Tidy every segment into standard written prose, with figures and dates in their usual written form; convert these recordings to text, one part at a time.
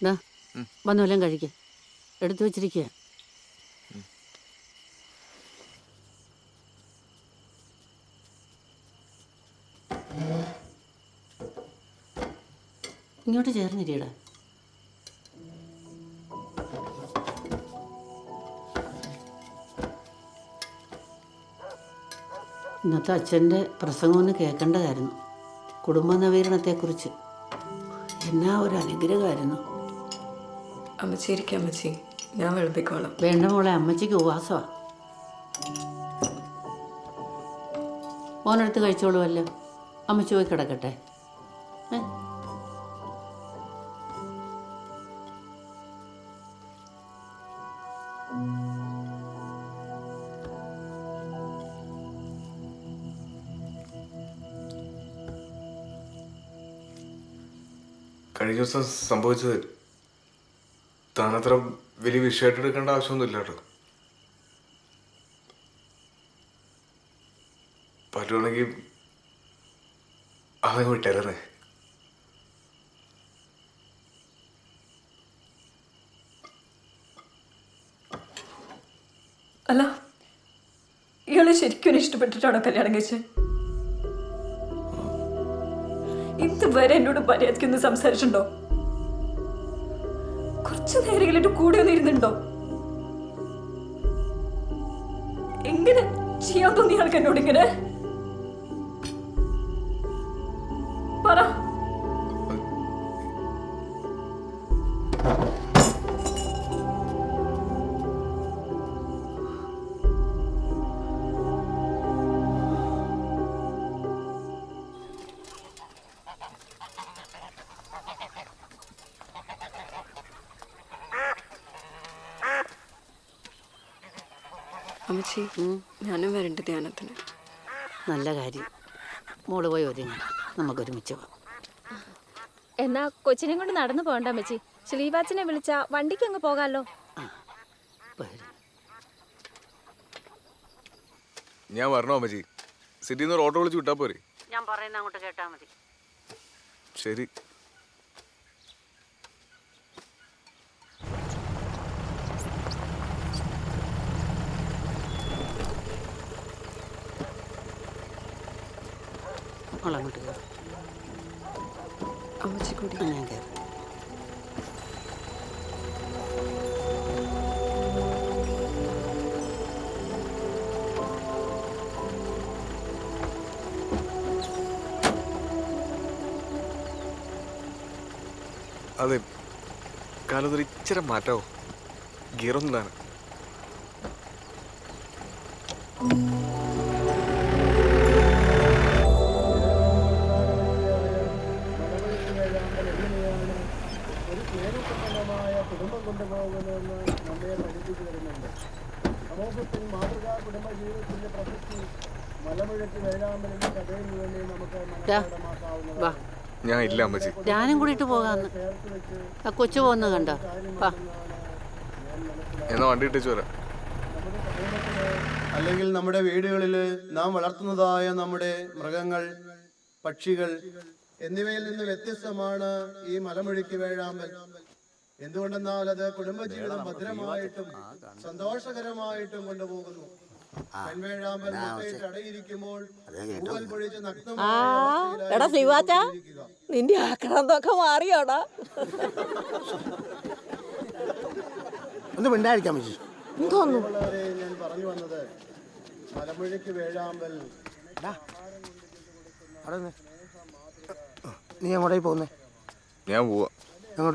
ഇതാ വന്നോല്ലാം കഴിക്കുക എടുത്തു വെച്ചിരിക്കുക. ഇങ്ങോട്ട് ചേർന്നിരിയടാ. ഇന്നത്തെ അച്ഛൻ്റെ പ്രസംഗം ഒന്ന് കേൾക്കേണ്ടതായിരുന്നു. കുടുംബ നവീകരണത്തെക്കുറിച്ച് എന്നാ ഒരു അനുഗ്രഹമായിരുന്നു. അമ്മച്ചി ഇരിക്കാം അമ്മച്ചി, ഞാൻ വിളമ്പിക്കോളാം. വേണ്ട മോളെ, അമ്മച്ചിക്ക് ഉപവാസമാണ്. മോനെടുത്ത് കഴിച്ചോളുമല്ലോ. അമ്മച്ചി പോയി കിടക്കട്ടെ. കഴിഞ്ഞ ദിവസം സംഭവിച്ചത് താനത്ര വലിയ വിഷയമായിട്ട് എടുക്കേണ്ട ആവശ്യമൊന്നുമില്ല കേട്ടോ. പറ്റുവാണെങ്കിൽ അതങ്ങ് വിട്ടേരേ. അല്ല, ഇയാളെ ശരിക്കും ഇഷ്ടപ്പെട്ടിട്ടാണോ കല്യാണം കഴിച്ചത്? ഇതുവരെ എന്നോട് മര്യാദയ്ക്കൊന്ന് സംസാരിച്ചിട്ടുണ്ടോ? കുറച്ചു നേരങ്ങളിൽ എന്റെ കൂടെ ഒന്ന് ഇരുന്നുണ്ടോ? എങ്ങനെ ചെയ്യാൻ തോന്നി ആൾക്ക് എന്നോട് ഇങ്ങനെ? പറ. അമ്മച്ചി, ഞാനും വരണ്ട ധ്യാനത്തിന്. നല്ല കാര്യം. മോള് പോയി ഒരുങ്ങി, നമുക്കൊരുമിച്ച് പോവാം. എന്നാ കൊച്ചിനെയും കൊണ്ട് നടന്നു പോകണ്ട അമ്മച്ചി. ശ്രീവാച്ചനെ വിളിച്ച വണ്ടിക്ക് അങ്ങ് പോകാമല്ലോ. ഞാൻ വരണോ അമ്മച്ചി? സിറ്റിയിൽ നിന്ന് ഓട്ടോ വിളിച്ച് വിട്ടാ പോരെ? ഞാൻ പറയുന്ന അങ്ങോട്ട് കേട്ടാ മതി. ശരി. അങ്ങോട്ട് കയറും. അമ്മച്ചി കൂടി. ഞാൻ കയറും. അതെ, കാലത്തൊരു ഇച്ചിരി മാറ്റാവോ? ഗിയറൊന്നാണ്. കുടുംബം കൊണ്ടുപോകുന്നതെന്ന് നമ്മെ പഠിപ്പിച്ചു വരുന്നുണ്ട്. സമൂഹത്തിൽ മാതൃകാ കുടുംബ ജീവിതത്തിന്റെ പ്രസക്തി മലമുഴക്കി വേഴാമ്പലിന്റെ കഥയിൽ വേണ്ടി നമുക്ക് മനസ്സിലാക്കാവുന്നതാണ്. ഞാൻ ഇല്ല അമ്മച്ചി. ഞാനും കൂടിയിട്ട് പോകാന്ന്. ആ കൊച്ചു പോകുന്ന കണ്ടോ? എന്നാ വണ്ടി ഇട്ടിച്ചു വരാം. അല്ലെങ്കിൽ നമ്മുടെ വീടുകളിൽ നാം വളർത്തുന്നതായ നമ്മുടെ മൃഗങ്ങൾ, പക്ഷികൾ എന്നിവയിൽ നിന്ന് വ്യത്യസ്തമാണ് ഈ മലമുഴക്കി വേഴാമ്പൽ. എന്തുകൊണ്ടെന്നാൽ അത് കുടുംബജീവിതം ഭദ്രമായിട്ടും സന്തോഷകരമായിട്ടും കൊണ്ടുപോകുന്നു. പെൺവേഴാമ്പൽ മുട്ടയിട്ട് അടയിരിക്കുമ്പോൾ എടാ ശ്രീവാച്ച, നിന്റെ ആക്രാന്തൊക്കെ മാറിയോടാ? ഒന്ന് മിണ്ടായിരിക്കാം എന്തോന്നുള്ളവരെ ഞാൻ പറഞ്ഞു വന്നത് മലമുഴക്കി വേഴാമ്പൽ. നീ എങ്ങോട്ടേ പോകുന്നേ? ഞാൻ പോവാ.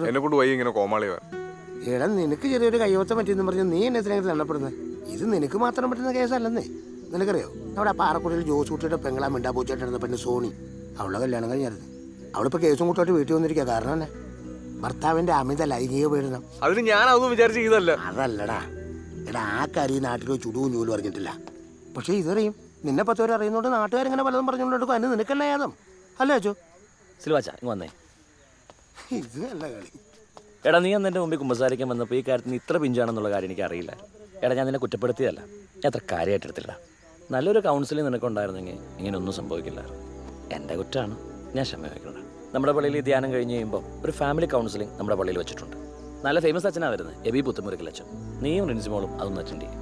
എന്നെ കൊണ്ട് വൈകി ഇങ്ങനെ കോമാളിയാ. എടാ, നിനക്ക് ചെറിയൊരു കയ്യോത്തം പറ്റിയെന്ന് പറഞ്ഞ് നീ എന്നെ എത്രയെങ്കിലും എണ്ണപ്പെടുന്നത്? ഇത് നിനക്ക് മാത്രം പറ്റുന്ന കേസല്ലെന്നേ. നിനക്കറിയോ, നമ്മുടെ പാറക്കുടിയിൽ ജോസ് കുട്ടിയുടെ പെങ്ങളാ മിണ്ടാ പൂച്ചായിട്ടിരുന്ന പെണ്ണ് സോണി, അവളുടെ കല്യാണം കഴിഞ്ഞായിരുന്നു. അവളിപ്പോൾ കേസും കൂട്ടുമായിട്ട് വീട്ടിൽ വന്നിരിക്കുക. കാരണം തന്നെ ഭർത്താവിന്റെ അമിത ലൈംഗിക പീഡനം. അതിന് ഞാൻ അതൊന്നും വിചാരിച്ച് ചെയ്തല്ല. അതല്ലടാ എടാ, ആ കാര്യം നാട്ടിൽ ചുടുവും ചൂലും അറിഞ്ഞിട്ടില്ല. പക്ഷെ ഇതറിയും. നിന്നെ പത്തോരെ അറിയുന്നോണ്ട് നാട്ടുകാരിങ്ങനെ പലതും പറഞ്ഞുകൊണ്ടെടുക്കും. അതിന് നിനക്കല്ല യാതം അല്ലേ അച്ചോ? സിൽവാച്ച ഇങ്ങ് വന്നേ. ഇത് നല്ല കളി. എടാ, നീ അന്ന് എൻ്റെ മുമ്പിൽ കുമ്പസാരിക്കാൻ വന്നപ്പോൾ ഈ കാര്യത്തിന് ഇത്ര പിഞ്ചാണെന്നുള്ള കാര്യം എനിക്ക് അറിയില്ല. എടാ, ഞാൻ നിന്നെ കുറ്റപ്പെടുത്തിയതല്ല, ഞാൻ അത്ര കാര്യമായിട്ടെടുത്തില്ല. നല്ലൊരു കൗൺസിലിംഗ് നിനക്കുണ്ടായിരുന്നെങ്കിൽ ഇങ്ങനെയൊന്നും സംഭവിക്കില്ല. എൻ്റെ കുറ്റമാണ്, ഞാൻ ക്ഷമ വയ്ക്കണം. നമ്മുടെ പള്ളിയിൽ ഈ ധ്യാനം കഴിഞ്ഞ് കഴിയുമ്പോൾ ഒരു ഫാമിലി കൗൺസിലിംഗ് നമ്മുടെ പള്ളിയിൽ വെച്ചിട്ടുണ്ട്. നല്ല ഫേമസ് അച്ഛനാണ് വരുന്നത്, എബി പുത്തുമുറിക്കൽ അച്ഛൻ. നീയും റിൻസിമോളും അതൊന്ന് അറ്റൻഡ് ചെയ്യും.